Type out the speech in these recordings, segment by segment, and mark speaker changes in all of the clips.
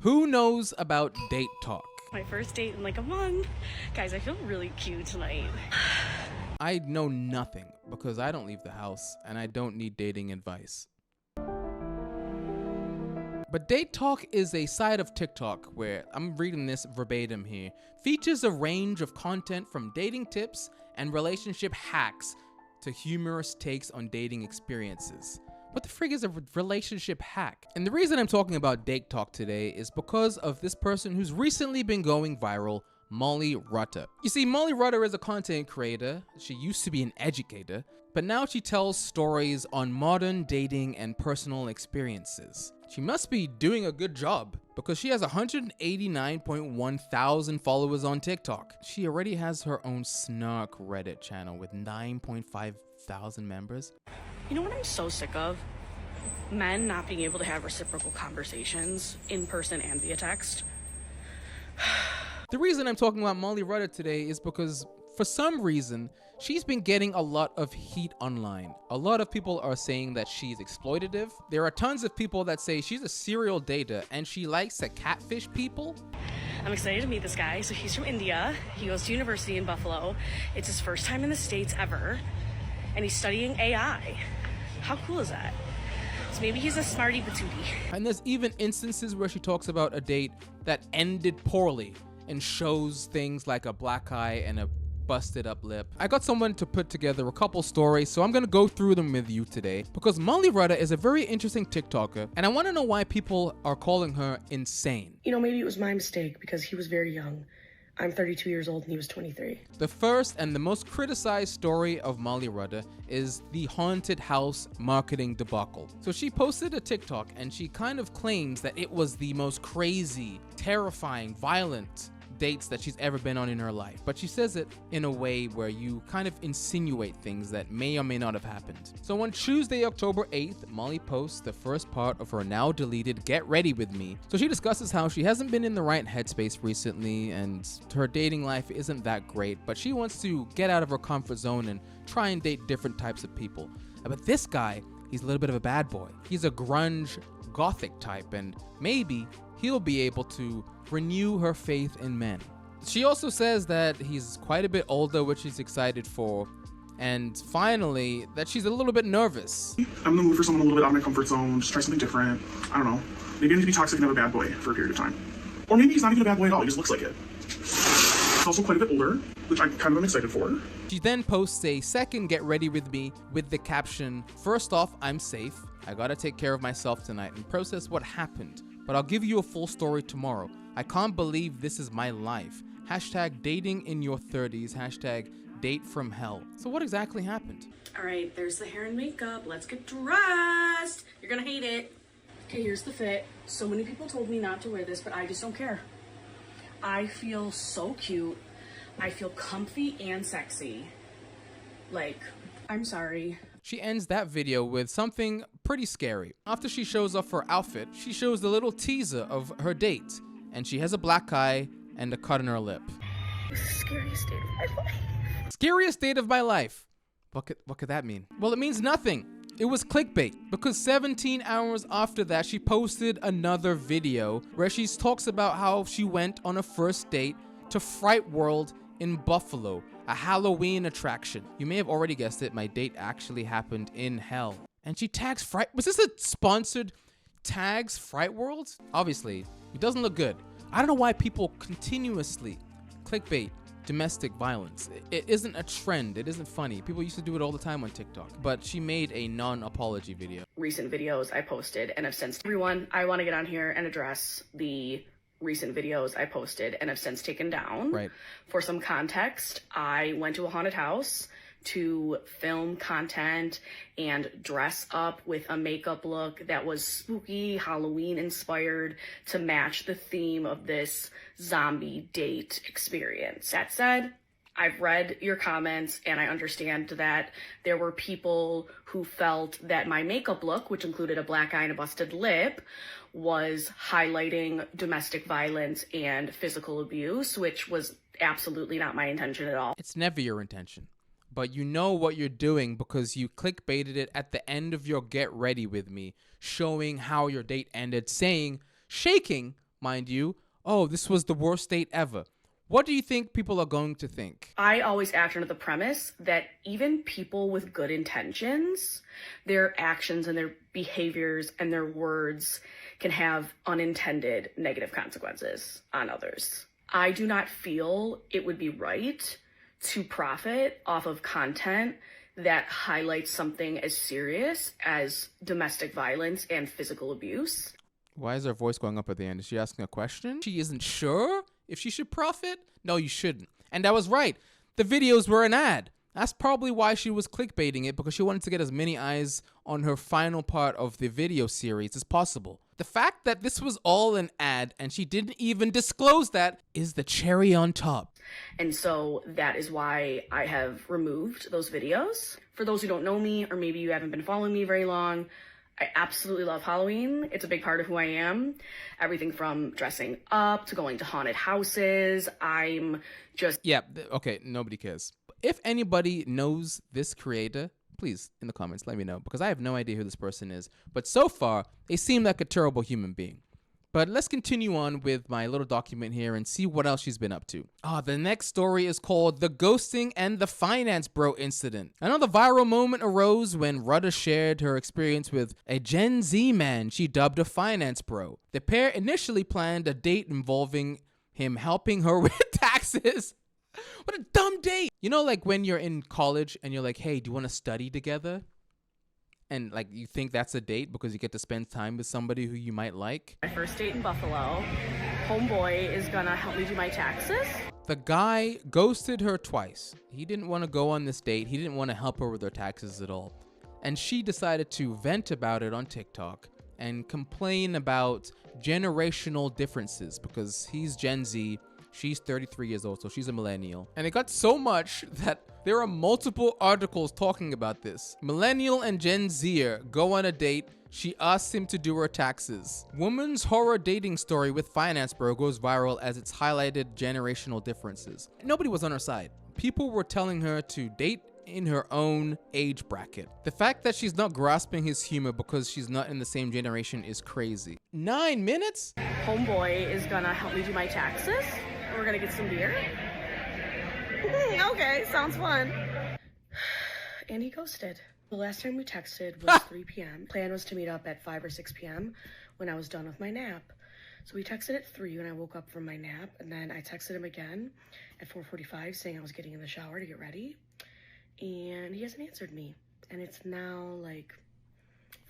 Speaker 1: Who knows about DateTok?
Speaker 2: My first date in like a month. Guys, I feel really cute tonight.
Speaker 1: I know nothing because I don't leave the house and I don't need dating advice. But DateTok is a side of TikTok where, I'm reading this verbatim here, features a range of content from dating tips and relationship hacks to humorous takes on dating experiences. What the frig is a relationship hack? And the reason I'm talking about DateTok today is because of this person who's recently been going viral, Molly Rutter. You see, Molly Rutter is a content creator. She used to be an educator, but now she tells stories on modern dating and personal experiences. She must be doing a good job because she has 189.1 thousand followers on TikTok. She already has her own snark Reddit channel with 9.5 thousand members.
Speaker 2: You know what I'm so sick of? Men not being able to have reciprocal conversations in person and via text.
Speaker 1: The reason I'm talking about Molly Rutter today is because for some reason, she's been getting a lot of heat online. A lot of people are saying that she's exploitative. There are tons of people that say she's a serial dater and she likes to catfish people.
Speaker 2: I'm excited to meet this guy. So he's from India. He goes to university in Buffalo. It's his first time in the States ever. And he's studying AI. How cool is that? So maybe he's a smarty patootie.
Speaker 1: And there's even instances where she talks about a date that ended poorly and shows things like a black eye and a busted up lip. I got someone to put together a couple stories, so I'm gonna go through them with you today because Molly Rutter is a very interesting TikToker and I wanna know why people are calling her insane.
Speaker 3: You know, maybe it was my mistake because he was very young. I'm 32 years old and he was 23.
Speaker 1: The first and the most criticized story of Molly Rutter is the haunted house marketing debacle. So she posted a TikTok and she kind of claims that it was the most crazy, terrifying, violent dates that she's ever been on in her life. But she says it in a way where you kind of insinuate things that may or may not have happened. So on Tuesday, October 8th, Molly posts the first part of her now deleted Get Ready With Me. So she discusses how she hasn't been in the right headspace recently and her dating life isn't that great, but she wants to get out of her comfort zone and try and date different types of people. But this guy, he's a little bit of a bad boy. He's a grunge, gothic type, and maybe he'll be able to renew her faith in men. She also says that he's quite a bit older, which she's excited for, and finally, that she's a little bit nervous.
Speaker 4: I'm in the mood for someone a little bit out of my comfort zone, just try something different. I don't know. Maybe I need to be toxic and have a bad boy for a period of time. Or maybe he's not even a bad boy at all, he just looks like it. He's also quite a bit older, which I kind of am excited for.
Speaker 1: She then posts a second Get Ready With Me with the caption, "First off, I'm safe. I gotta take care of myself tonight and process what happened. But I'll give you a full story tomorrow. I can't believe this is my life. Hashtag dating in your 30s. Hashtag date from hell." So what exactly happened?
Speaker 2: All right, there's the hair and makeup. Let's get dressed. You're gonna hate it. Okay, here's the fit. So many people told me not to wear this, but I just don't care. I feel so cute. I feel comfy and sexy. Like, I'm sorry.
Speaker 1: She ends that video with something pretty scary. After she shows off her outfit, she shows the little teaser of her date, and she has a black eye and a cut in her lip.
Speaker 3: This is the scariest day of my life.
Speaker 1: Scariest date of my life. What could that mean? Well, it means nothing. It was clickbait because 17 hours after that, she posted another video where she talks about how she went on a first date to Fright World in Buffalo, a Halloween attraction. You may have already guessed it, my date actually happened in hell. And she tags Fright. Was this a sponsored tags Fright World? Obviously, it doesn't look good. I don't know why people continuously clickbait domestic violence. It isn't a trend. It isn't funny. People used to do it all the time on TikTok. But she made a non-apology video.
Speaker 2: Recent videos I posted and have since everyone, I want to get on here and address the recent videos I posted and have since taken down.
Speaker 1: Right.
Speaker 2: For some context, I went to a haunted house to film content and dress up with a makeup look that was spooky, Halloween inspired to match the theme of this zombie date experience. That said, I've read your comments and I understand that there were people who felt that my makeup look, which included a black eye and a busted lip, was highlighting domestic violence and physical abuse, which was absolutely not my intention at all.
Speaker 1: It's never your intention. But you know what you're doing because you clickbaited it at the end of your Get Ready With Me, showing how your date ended, saying, shaking mind you, oh, this was the worst date ever. What do you think people are going to think?
Speaker 2: I always act under the premise that even people with good intentions, their actions and their behaviors and their words can have unintended negative consequences on others. I do not feel it would be right to profit off of content that highlights something as serious as domestic violence and physical abuse.
Speaker 1: Why is her voice going up at the end? Is she asking a question? She isn't sure if she should profit? No, you shouldn't. And that was right. The videos were an ad. That's probably why she was clickbaiting it, because she wanted to get as many eyes on her final part of the video series as possible. The fact that this was all an ad and she didn't even disclose that is the cherry on top.
Speaker 2: And so that is why I have removed those videos. For those who don't know me, or maybe you haven't been following me very long, I absolutely love Halloween. It's a big part of who I am. Everything from dressing up to going to haunted houses. I'm just...
Speaker 1: Yeah, okay, nobody cares. If anybody knows this creator, please, in the comments, let me know, because I have no idea who this person is. But so far, they seem like a terrible human being. But let's continue on with my little document here and see what else she's been up to. The next story is called The Ghosting and the Finance Bro Incident. Another viral moment arose when Rutter shared her experience with a Gen Z man she dubbed a finance bro. The pair initially planned a date involving him helping her with taxes. What a dumb date. You know, like when you're in college and you're like, hey, do you want to study together? And like you think that's a date because you get to spend time with somebody who you might like.
Speaker 2: My first date in Buffalo. Homeboy is gonna help me do my taxes.
Speaker 1: The guy ghosted her twice. He didn't want to go on this date. He didn't want to help her with her taxes at all. And she decided to vent about it on TikTok and complain about generational differences because he's Gen Z. She's 33 years old, so she's a millennial. And it got so much that there are multiple articles talking about this. Millennial and Gen Zer go on a date. She asks him to do her taxes. Woman's horror dating story with finance bro goes viral as it's highlighted generational differences. Nobody was on her side. People were telling her to date in her own age bracket. The fact that she's not grasping his humor because she's not in the same generation is crazy. 9 minutes?
Speaker 2: Homeboy is gonna help me do my taxes. We're gonna get some beer. Okay, sounds fun.
Speaker 3: And he ghosted. The last time we texted was 3 p.m. Plan was to meet up at 5 or 6 p.m. when I was done with my nap. So we texted at 3 when I woke up from my nap, and then I texted him again at 4:45 saying I was getting in the shower to get ready. And he hasn't answered me. And it's now like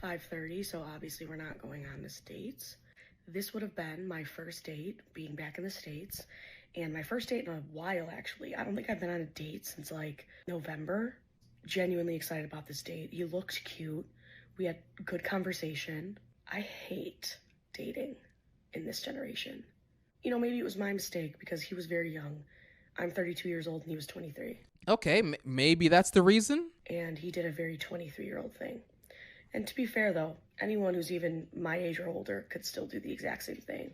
Speaker 3: 5:30, so obviously we're not going on this date. This would have been my first date being back in the States, and my first date in a while, actually. I don't think I've been on a date since like November. Genuinely excited about this date. He looked cute. We had good conversation. I hate dating in this generation. You know, maybe it was my mistake because he was very young. I'm 32 years old and he was 23.
Speaker 1: Okay, maybe that's the reason.
Speaker 3: And he did a very 23-year-old thing. And to be fair, though, anyone who's even my age or older could still do the exact same thing.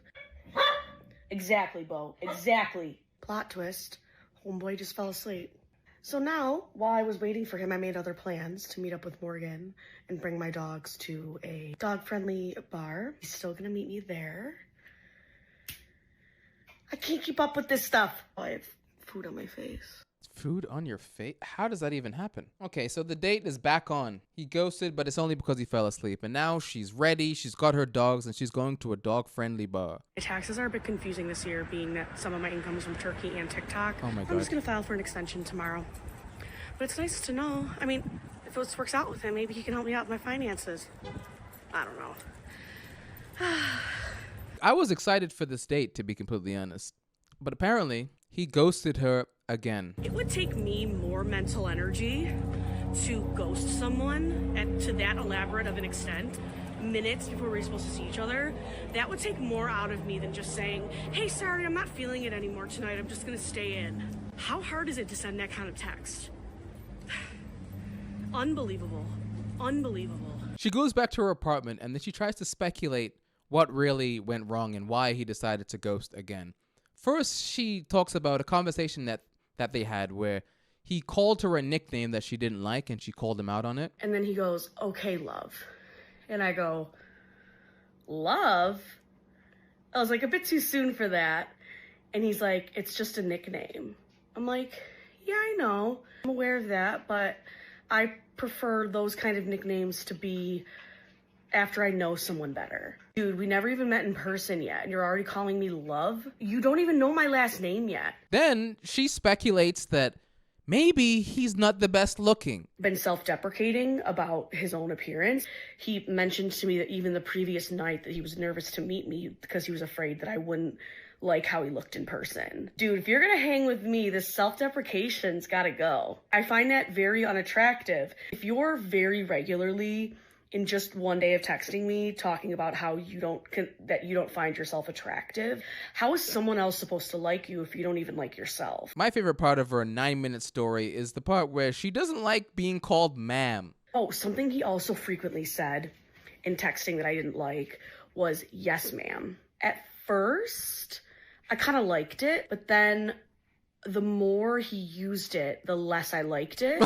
Speaker 2: Exactly, Bo. Exactly.
Speaker 3: Plot twist. Homeboy just fell asleep. So now, while I was waiting for him, I made other plans to meet up with Morgan and bring my dogs to a dog-friendly bar. He's still gonna meet me there. I can't keep up with this stuff. Oh, I have food on my face.
Speaker 1: Food on your face? How does that even happen? Okay, so the date is back on. He ghosted, but it's only because he fell asleep. And now she's ready, she's got her dogs, and she's going to a dog-friendly bar.
Speaker 3: My taxes are a bit confusing this year, being that some of my income is from Turkey and TikTok.
Speaker 1: Oh my God.
Speaker 3: I'm just gonna file for an extension tomorrow. But it's nice to know. I mean, if this works out with him, maybe he can help me out with my finances. I don't know.
Speaker 1: I was excited for this date, to be completely honest. But apparently, he ghosted her again.
Speaker 3: It would take me more mental energy to ghost someone to that elaborate of an extent, minutes before we're supposed to see each other. That would take more out of me than just saying, hey, sorry, I'm not feeling it anymore tonight. I'm just gonna stay in. How hard is it to send that kind of text? Unbelievable. Unbelievable.
Speaker 1: She goes back to her apartment and then she tries to speculate what really went wrong and why he decided to ghost again. First, she talks about a conversation that they had where he called her a nickname that she didn't like and she called him out on it.
Speaker 3: And then he goes, okay, love. And I go, love? I was like, a bit too soon for that. And he's like, it's just a nickname. I'm like, yeah, I know. I'm aware of that, but I prefer those kind of nicknames to be after I know someone better. Dude, we never even met in person yet, and you're already calling me love? You don't even know my last name yet.
Speaker 1: Then she speculates that maybe he's not the best looking.
Speaker 3: Been self-deprecating about his own appearance. He mentioned to me that even the previous night that he was nervous to meet me because he was afraid that I wouldn't like how he looked in person. Dude, if you're gonna hang with me, this self-deprecation's gotta go. I find that very unattractive. If you're very regularly in just one day of texting me talking about how you don't find yourself attractive, how is someone else supposed to like you if you don't even like yourself?
Speaker 1: My favorite part of her 9-minute story is the part where she doesn't like being called ma'am.
Speaker 3: Oh, something he also frequently said in texting that I didn't like was, yes, ma'am. At first, I kind of liked it, but then the more he used it, the less I liked it.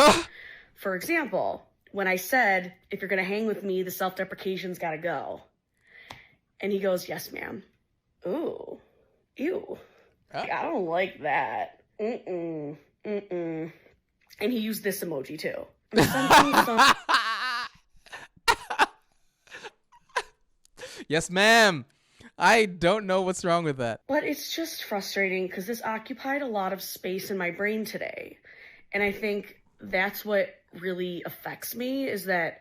Speaker 3: For example, when I said, if you're going to hang with me, the self-deprecation's got to go. And he goes, yes, ma'am. Ooh. Ew. I don't like that. Mm-mm. Mm-mm. And he used this emoji, too.
Speaker 1: Yes, ma'am. I don't know what's wrong with that.
Speaker 3: But it's just frustrating because this occupied a lot of space in my brain today. And I think that's what really affects me, is that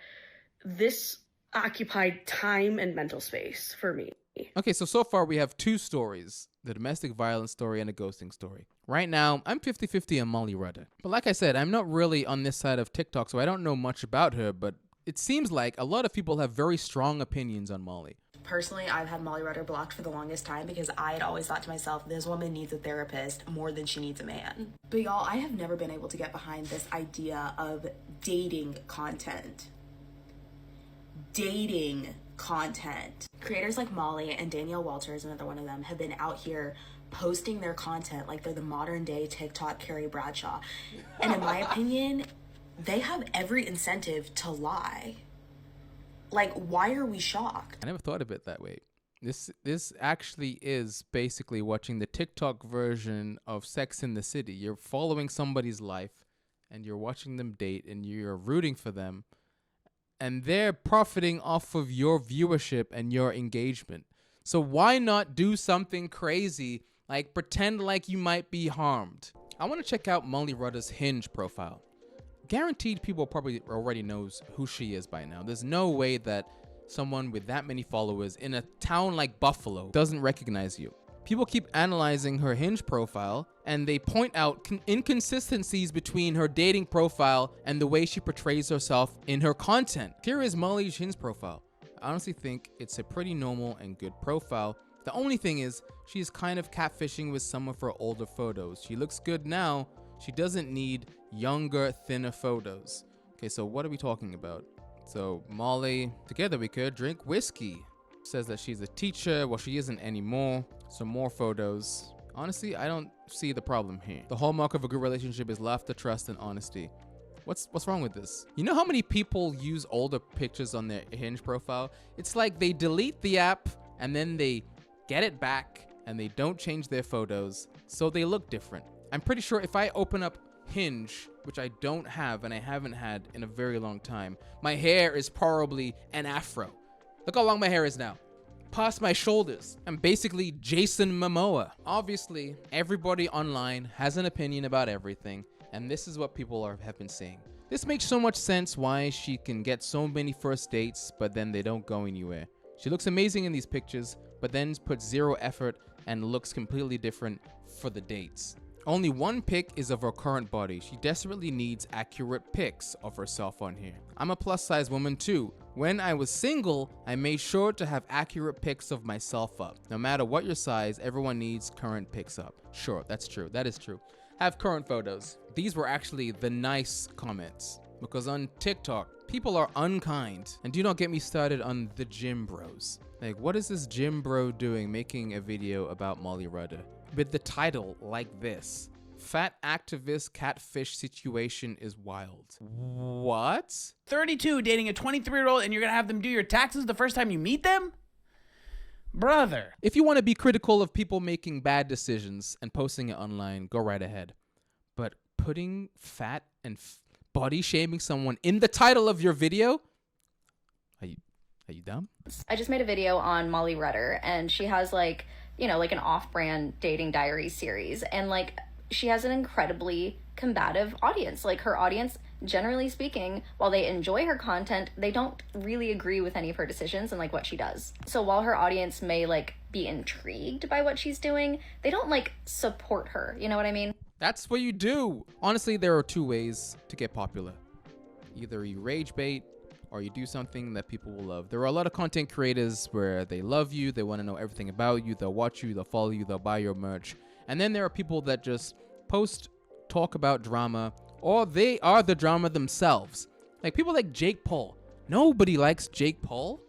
Speaker 3: this occupied time and mental space for me.
Speaker 1: Okay, so far we have 2 stories, the domestic violence story and a ghosting story. Right now, I'm 50-50 on Molly Rutter. But like I said, I'm not really on this side of TikTok, so I don't know much about her, but it seems like a lot of people have very strong opinions on Molly.
Speaker 5: Personally, I've had Molly Rutter blocked for the longest time because I had always thought to myself, this woman needs a therapist more than she needs a man. But y'all, I have never been able to get behind this idea of dating content. Dating content. Creators like Molly and Danielle Walters, another one of them, have been out here posting their content like they're the modern day TikTok Carrie Bradshaw. And in my opinion, they have every incentive to lie. Like, why are we shocked?
Speaker 1: I never thought of it that way. This actually is basically watching the TikTok version of Sex in the City. You're following somebody's life and you're watching them date and you're rooting for them, and they're profiting off of your viewership and your engagement. So why not do something crazy, like pretend like you might be harmed? I want to check out Molly Rutter's Hinge profile. Guaranteed people probably already knows who she is by now. There's no way that someone with that many followers in a town like Buffalo doesn't recognize you. People keep analyzing her Hinge profile and they point out inconsistencies between her dating profile and the way she portrays herself in her content. Here is Molly's Hinge profile. I honestly think it's a pretty normal and good profile. The only thing is she's kind of catfishing with some of her older photos. She looks good now. She doesn't need younger, thinner photos. Okay, so what are we talking about? So Molly, together we could drink whiskey. Says that she's a teacher. Well, she isn't anymore. Some more photos. Honestly, I don't see the problem here. The hallmark of a good relationship is laughter, trust, and honesty. What's wrong with this? You know how many people use older pictures on their Hinge profile? It's like they delete the app and then they get it back and they don't change their photos, so they look different. I'm pretty sure if I open up Hinge, which I don't have and I haven't had in a very long time, my hair is probably an afro. Look how long my hair is now. Past my shoulders. I'm basically Jason Momoa. Obviously, everybody online has an opinion about everything, and this is what people have been saying. This makes so much sense why she can get so many first dates, but then they don't go anywhere. She looks amazing in these pictures, but then puts zero effort and looks completely different for the dates. Only one pic is of her current body. She desperately needs accurate pics of herself on here. I'm a plus size woman too. When I was single, I made sure to have accurate pics of myself up. No matter what your size, everyone needs current pics up. Sure, that's true. That is true. Have current photos. These were actually the nice comments, because on TikTok, people are unkind. And do not get me started on the gym bros. Like, what is this gym bro doing making a video about Molly Rutter? With the title like this: Fat activist catfish situation is wild. What?
Speaker 6: 32 dating a 23-year-old and you're gonna have them do your taxes the first time you meet them? Brother.
Speaker 1: If you want to be critical of people making bad decisions and posting it online, go right ahead. But putting fat and body shaming someone in the title of your video? Are you dumb?
Speaker 7: I just made a video on Molly Rutter, and she has like, you know, like an off-brand dating diary series, and like she has an incredibly combative audience. Like her audience, generally speaking, while they enjoy her content, they don't really agree with any of her decisions and like what she does. So while her audience may like be intrigued by what she's doing, they don't like support her. You know what I mean?
Speaker 1: That's what you do. Honestly, there are two ways to get popular. Either you rage bait or you do something that people will love. There are a lot of content creators where they love you, they want to know everything about you, they'll watch you, they'll follow you, they'll buy your merch. And then there are people that just post, talk about drama, or they are the drama themselves. Like people like Jake Paul. Nobody likes Jake Paul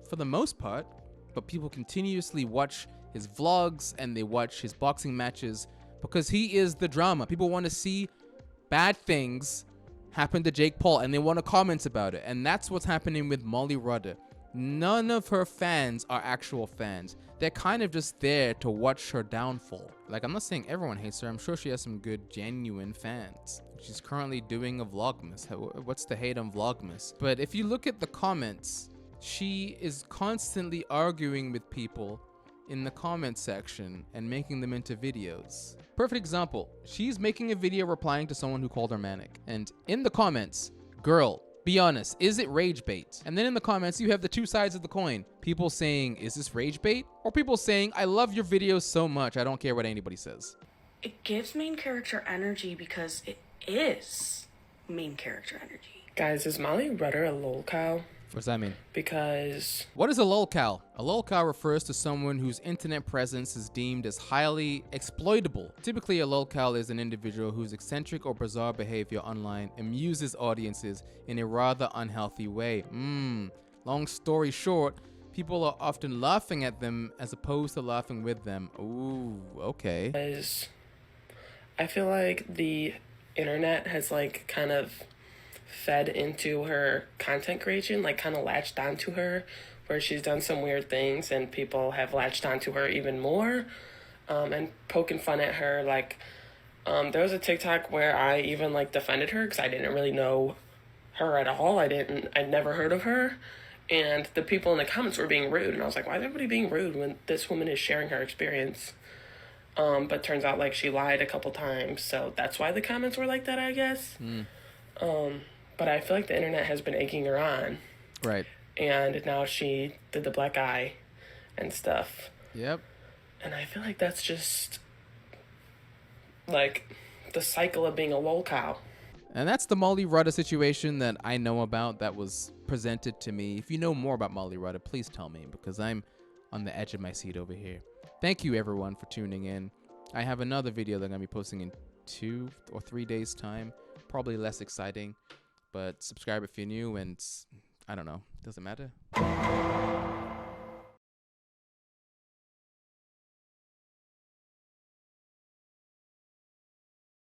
Speaker 1: for the most part, but people continuously watch his vlogs and they watch his boxing matches because he is the drama. People want to see bad things happen to Jake Paul and they want to comment about it. And that's what's happening with Molly Rutter. None of her fans are actual fans. They're kind of just there to watch her downfall. Like, I'm not saying everyone hates her. I'm sure she has some good, genuine fans. She's currently doing a Vlogmas. What's the hate on Vlogmas? But if you look at the comments, she is constantly arguing with people in the comment section and making them into videos. Perfect example. She's making a video replying to someone who called her manic. And in the comments, girl, be honest, is it rage bait? And then in the comments, you have the two sides of the coin. People saying, is this rage bait? Or people saying, I love your videos so much, I don't care what anybody says.
Speaker 3: It gives main character energy because it is main character energy.
Speaker 6: Guys, is Molly Rutter a lolcow?
Speaker 1: What does that mean?
Speaker 6: Because
Speaker 1: What is a lolcow? A lolcow refers to someone whose internet presence is deemed as highly exploitable. Typically, a lolcow is an individual whose eccentric or bizarre behavior online amuses audiences in a rather unhealthy way. Long story short, people are often laughing at them as opposed to laughing with them. Ooh, okay.
Speaker 6: I feel like the internet has like kind of fed into her content creation, like kind of latched onto her, where she's done some weird things and people have latched onto her even more, and poking fun at her. Like there was a TikTok where I even like defended her because I didn't really know her at all. I'd never heard of her, and the people in the comments were being rude, and I was like, why is everybody being rude when this woman is sharing her experience? But turns out like she lied a couple times, so that's why the comments were like that, I guess. But I feel like the internet has been egging her on.
Speaker 1: Right.
Speaker 6: And now she did the black eye and stuff.
Speaker 1: Yep.
Speaker 6: And I feel like that's just like the cycle of being a lolcow.
Speaker 1: And that's the Molly Rutter situation that I know about that was presented to me. If you know more about Molly Rutter, please tell me because I'm on the edge of my seat over here. Thank you everyone for tuning in. I have another video that I'm going to be posting in 2 or 3 days time. Probably less exciting, but subscribe if you're new and I don't know. Doesn't matter.